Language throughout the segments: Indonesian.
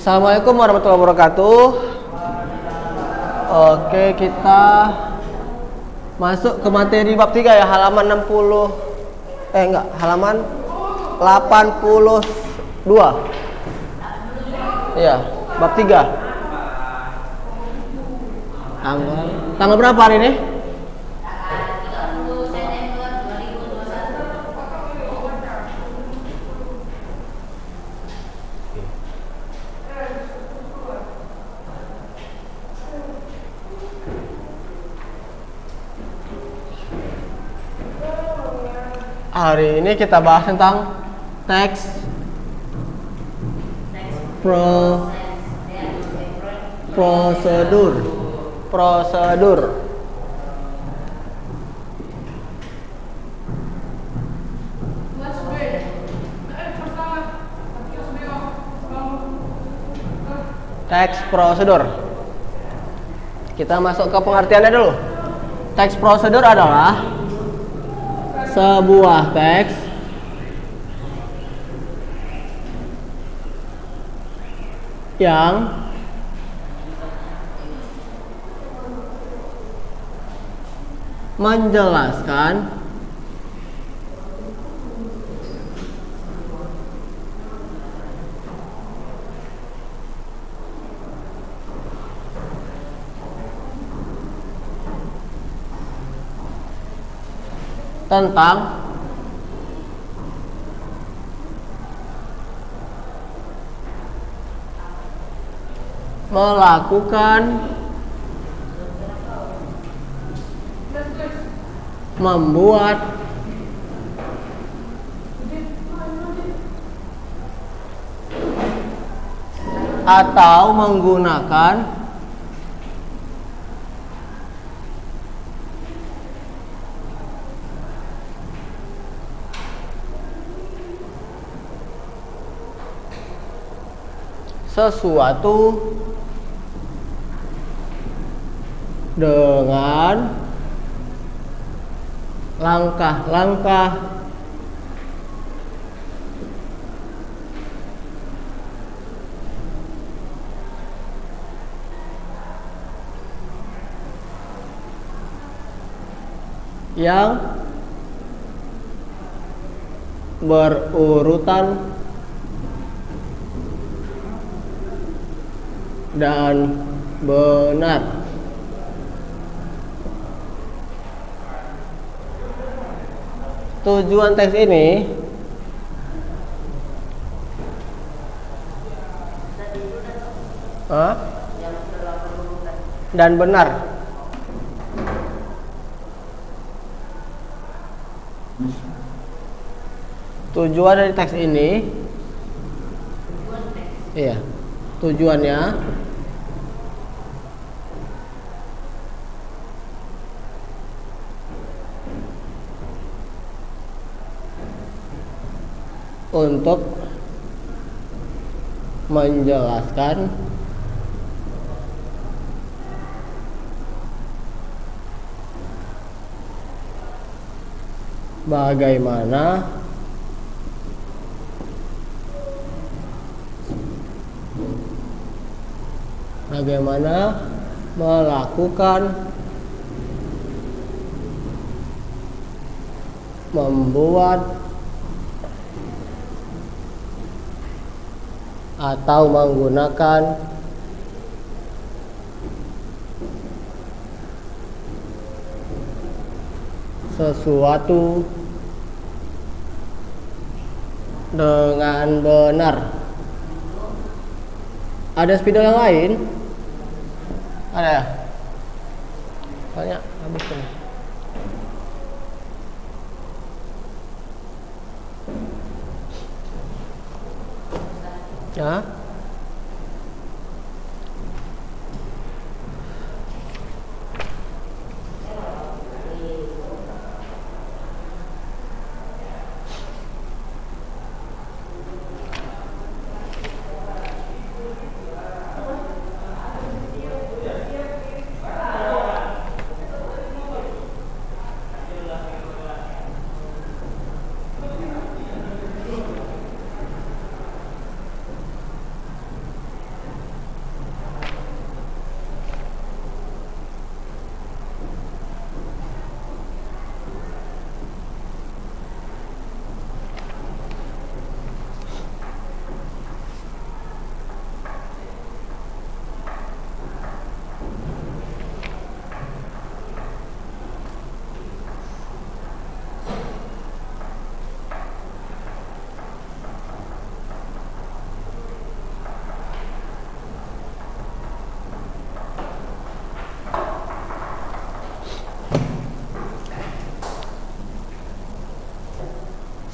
Assalamualaikum warahmatullahi wabarakatuh. Oke, kita masuk ke materi bab 3 ya, halaman 60. Halaman 82. Iya, bab 3. Tanggal berapa hari ini? Hari ini kita bahas tentang teks prosedur. Teks prosedur. Kita masuk ke pengertiannya dulu. Teks prosedur adalah sebuah teks yang menjelaskan tentang melakukan, membuat, atau menggunakan sesuatu dengan langkah-langkah yang berurutan dan benar. Tujuan teks ini dan benar. Tujuan dari teks ini, iya, tujuannya untuk menjelaskan bagaimana melakukan, membuat, atau menggunakan sesuatu dengan benar. Ada spidol yang lain? Ada ya? Banyak habis kan? Ya.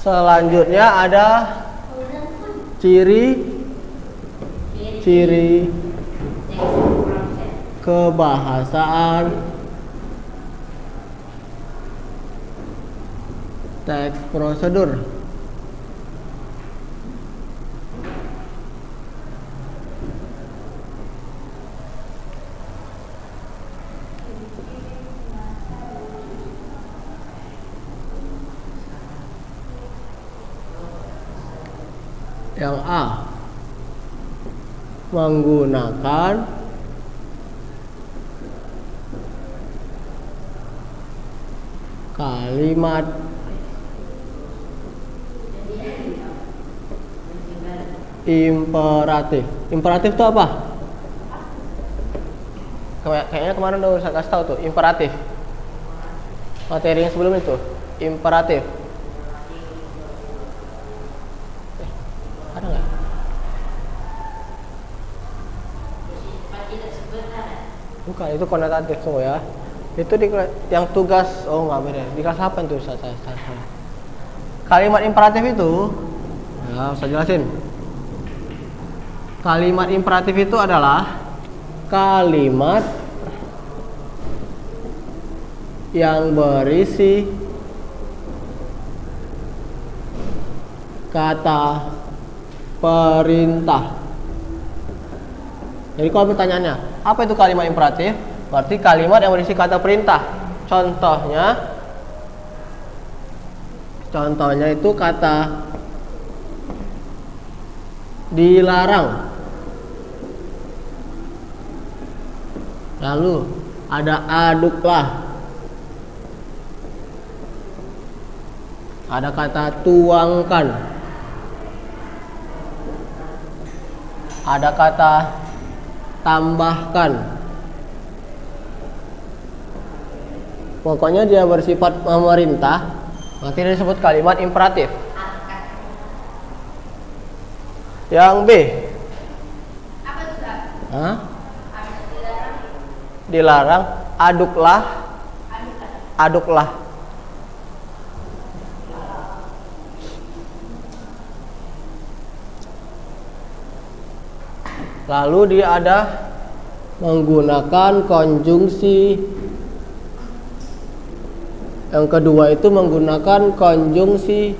Selanjutnya ada ciri kebahasaan teks prosedur. Yang A, menggunakan kalimat imperatif. Imperatif itu apa? Kayaknya kemarin udah saya kasih tahu tuh, imperatif. Materi yang sebelum itu, imperatif. Ada nggak? Bukan, itu konotatif tuh ya. Itu di yang tugas, oh nggak beda. Di kelas 8 tuh saya. Kalimat imperatif itu, ya saya jelasin. Kalimat imperatif itu adalah kalimat yang berisi kata perintah. Jadi kalau pertanyaannya, apa itu kalimat imperatif? Berarti kalimat yang berisi kata perintah. Contohnya itu kata dilarang. Lalu ada aduklah. Ada kata tuangkan. Ada kata tambahkan. Pokoknya dia bersifat memerintah, berarti disebut kalimat imperatif. Yang B. Apa itu, Kak? Hah? Dilarang. Dilarang, aduklah. Aduklah. Lalu dia ada menggunakan konjungsi. Yang kedua itu menggunakan konjungsi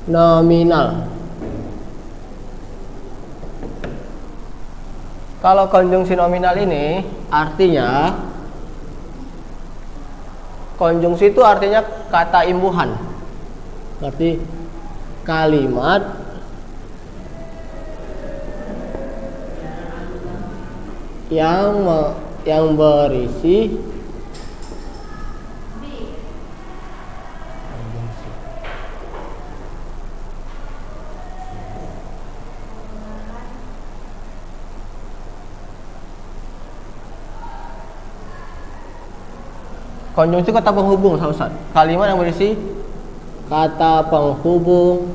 nominal. Kalau konjungsi nominal ini artinya, konjungsi itu artinya kata imbuhan. Berarti kalimat yang berisi konjungsi kata penghubung, Ustaz. Kalimat yang berisi kata penghubung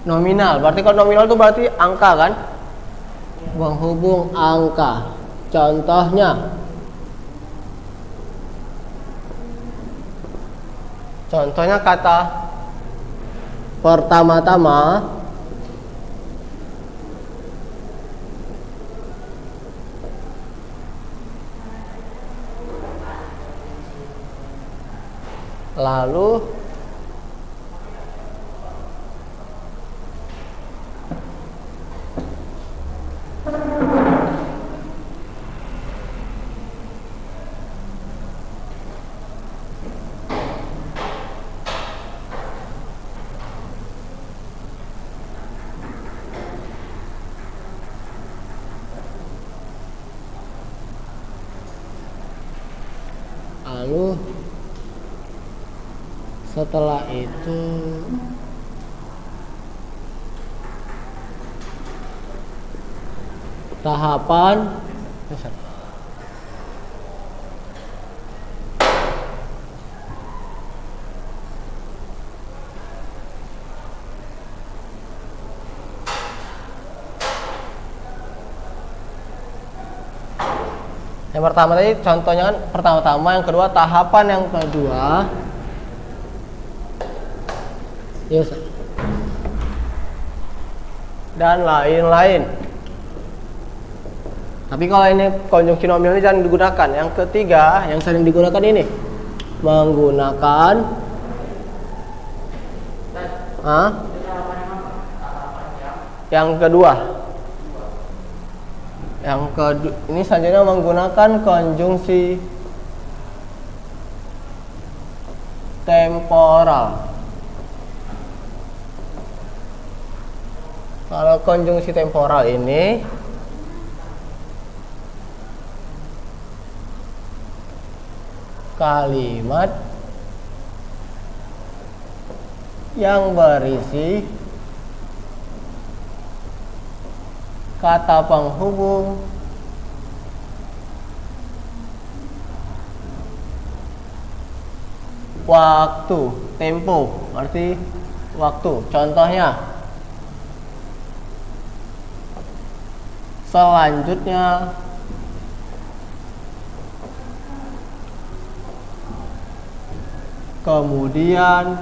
nominal. Berarti kalau nominal itu berarti angka kan? Penghubung angka. Contohnya kata pertama-tama lalu setelah itu tahapan Yang pertama tadi contohnya kan pertama-tama, yang kedua tahapan yang kedua. Yes. Dan lain-lain. Tapi kalau ini konjungsi nominal ini jangan digunakan. Yang ketiga yang sering digunakan ini menggunakan yang kedua. Ini selanjutnya menggunakan konjungsi temporal. Kalau konjungsi temporal ini kalimat yang berisi kata penghubung waktu, tempo, berarti waktu. Contohnya, selanjutnya kemudian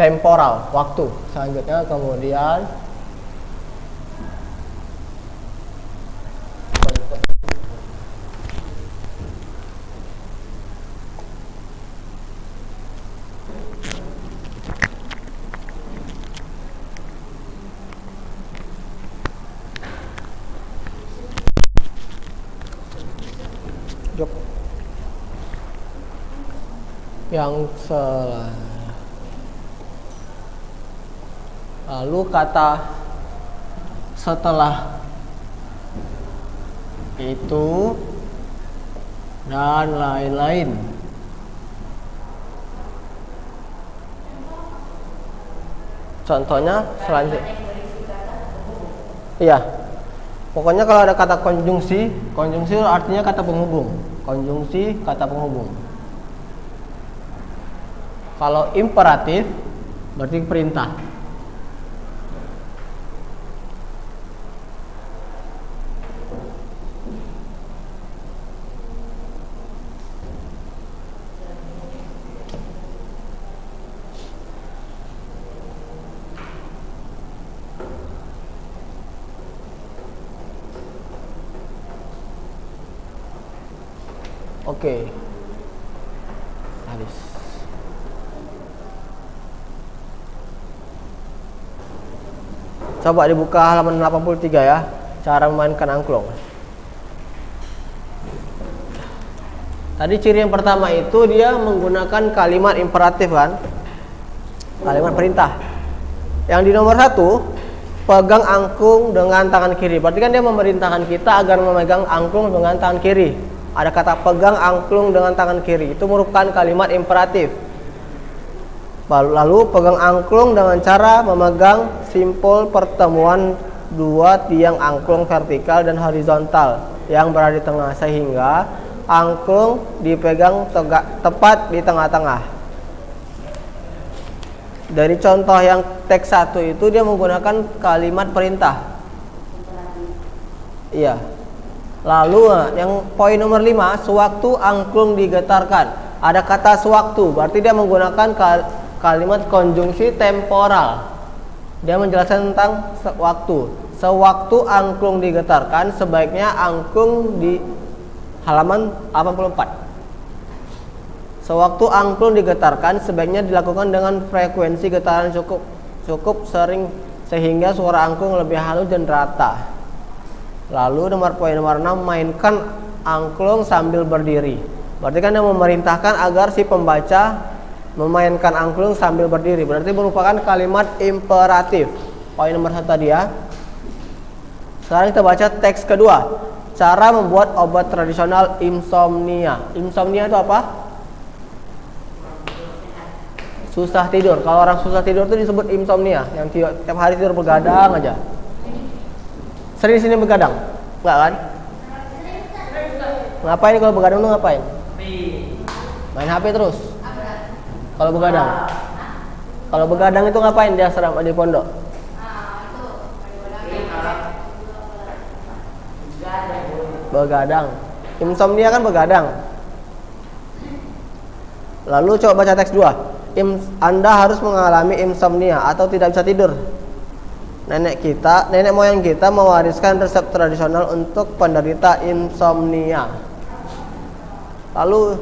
temporal, waktu. Selanjutnya kemudian yang lalu kata setelah itu dan lain-lain. Contohnya selanjutnya. Iya. Pokoknya kalau ada kata konjungsi, konjungsi artinya kata penghubung. Konjungsi kata penghubung. Kalau imperatif berarti perintah. Oke. Habis. Coba dibuka halaman 83 ya. Cara memainkan angklung. Tadi ciri yang pertama itu dia menggunakan kalimat imperatif kan? Kalimat perintah. Yang di nomor 1, pegang angklung dengan tangan kiri. Berarti kan dia memerintahkan kita agar memegang angklung dengan tangan kiri. Ada kata pegang angklung dengan tangan kiri. Itu merupakan kalimat imperatif. Lalu pegang angklung dengan cara memegang simpul pertemuan dua tiang angklung vertikal dan horizontal yang berada di tengah, sehingga angklung dipegang tepat di tengah-tengah. Dari contoh yang teks 1 itu dia menggunakan kalimat perintah. Iya. Lalu yang poin nomor 5, sewaktu angklung digetarkan. Ada kata sewaktu, berarti dia menggunakan kalimat konjungsi temporal. Dia menjelaskan tentang waktu. Sewaktu angklung digetarkan, sebaiknya angklung di halaman 84. Sewaktu angklung digetarkan, sebaiknya dilakukan dengan frekuensi getaran cukup sering sehingga suara angklung lebih halus dan rata. Lalu poin nomor 6, mainkan angklung sambil berdiri. Berarti kan dia memerintahkan agar si pembaca memainkan angklung sambil berdiri. Berarti merupakan kalimat imperatif. Poin nomor 1 tadi ya. Sekarang kita baca teks kedua. Cara membuat obat tradisional insomnia. Insomnia itu apa? Susah tidur. Kalau orang susah tidur itu disebut insomnia. Yang tiap hari tidur begadang aja. Sering di sini begadang? Enggak kan? Ngapain kalau begadang tuh ngapain? Main HP terus. Kalau begadang. Kalau begadang itu ngapain dia serap di pondok? Begadang. Insomnia kan begadang. Lalu coba baca teks 2. Anda harus mengalami insomnia atau tidak bisa tidur. Nenek moyang kita mewariskan resep tradisional untuk penderita insomnia. Lalu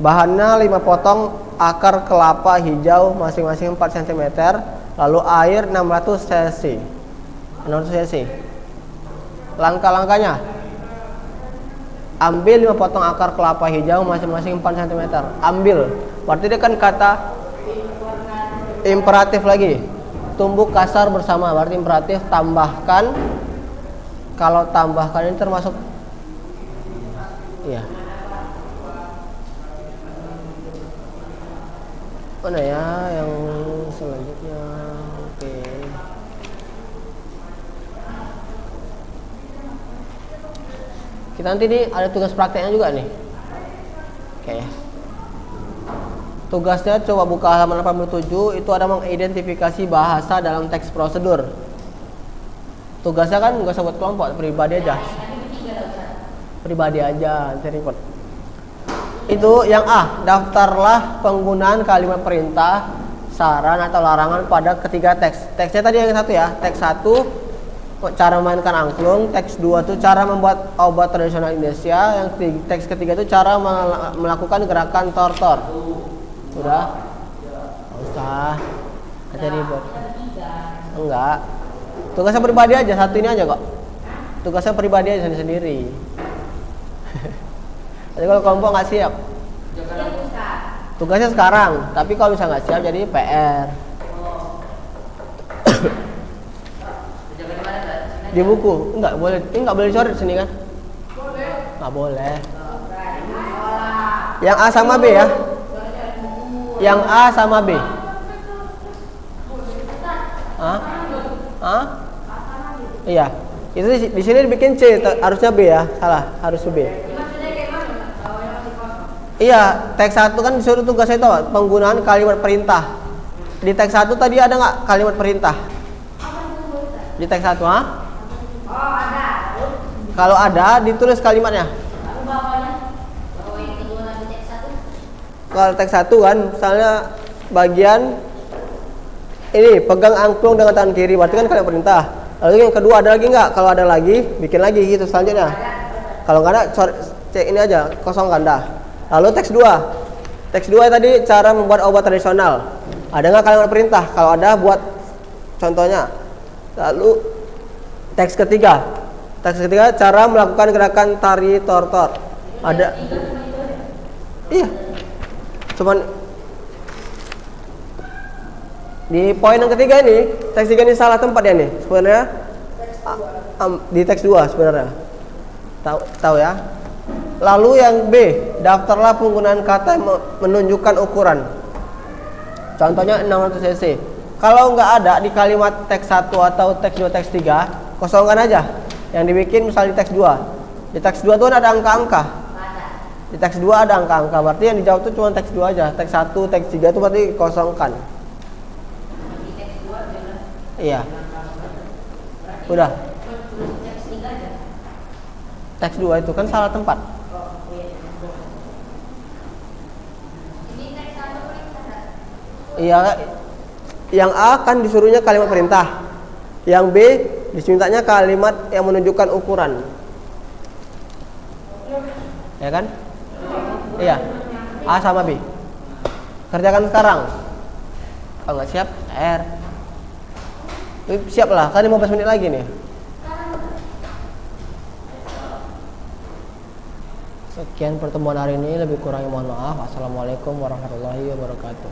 bahannya 5 potong akar kelapa hijau masing-masing 4 cm, lalu air 600 cc. Langkah-langkahnya: ambil 5 potong akar kelapa hijau masing-masing 4 cm. Ambil, berarti dia kan kata imperatif lagi. Tumbuk kasar bersama, berarti imperatif. Tambahkan, kalau tambahkan ini termasuk, iya. Mana ya yang selanjutnya? Oke. Kita nanti nih ada tugas prakteknya juga nih. Oke. Tugasnya coba buka halaman 87, itu ada mengidentifikasi bahasa dalam teks prosedur. Tugasnya kan nggak usah buat kelompok, pribadi aja. Pribadi aja, nanti report. Itu yang A, daftarlah penggunaan kalimat perintah, saran atau larangan pada ketiga teks. Teksnya tadi yang satu ya, teks 1 cara memainkan angklung, teks 2 itu cara membuat obat tradisional Indonesia, yang teks ketiga itu cara melakukan gerakan tortor. Udah? Nggak usah. Aja ribet. Enggak. Tugasnya pribadi aja, satu ini aja kok. Tugasnya pribadi aja sendiri. Jadi kalau kelompok nggak siap, tugasnya sekarang. Tapi kalau bisa nggak siap jadi PR. Di buku nggak boleh, ini nggak boleh dicoret sini kan? Nggak boleh. Yang A sama B ya. Yang A sama B. Iya. Itu di sini dibikin C, harusnya B ya. Salah, harus B. Iya, teks 1 kan disuruh tugasnya itu penggunaan kalimat perintah. Di teks 1 tadi ada nggak kalimat perintah? Di teks 1, Oh, ada. Kalau ada, ditulis kalimatnya. Kalau teks 1 kan, misalnya bagian ini, pegang angklung dengan tangan kiri, berarti kan kalimat perintah. Lalu yang kedua ada lagi nggak? Kalau ada lagi, bikin lagi gitu selanjutnya. Kalau nggak ada, cek ini aja, kosongkan dah. Lalu teks 2. Teks 2 tadi cara membuat obat tradisional. Ada nggak kalimat perintah? Kalau ada, buat contohnya. Lalu teks ketiga. Teks ketiga cara melakukan gerakan tari tortor. Ada. Iya. Cuman di poin yang ketiga ini, teks 3 ini salah tempat ya nih. Sebenarnya di teks 2 sebenarnya. Tahu ya? Lalu yang B, daftarlah penggunaan kata yang menunjukkan ukuran. Contohnya 600 cc. Kalau nggak ada di kalimat teks 1 atau teks 2, teks 3, kosongkan aja. Yang dibikin misalnya di teks 2. Di teks 2 tuh ada angka-angka. Di teks 2 ada angka-angka. Berarti yang dijawab tuh cuma teks 2 aja. Teks 1, teks 3 itu berarti kosongkan. Iya. Udah. Teks 2 itu kan salah tempat. Iya, yang A kan disuruhnya kalimat perintah. Yang B dimintanya kalimat yang menunjukkan ukuran. Ya kan? Iya. A sama B. Kerjakan sekarang. Kalau nggak siap, R. Siap lah, kan 15 menit lagi nih. Sekian pertemuan hari ini, lebih kurangnya mohon maaf. Assalamualaikum warahmatullahi wabarakatuh.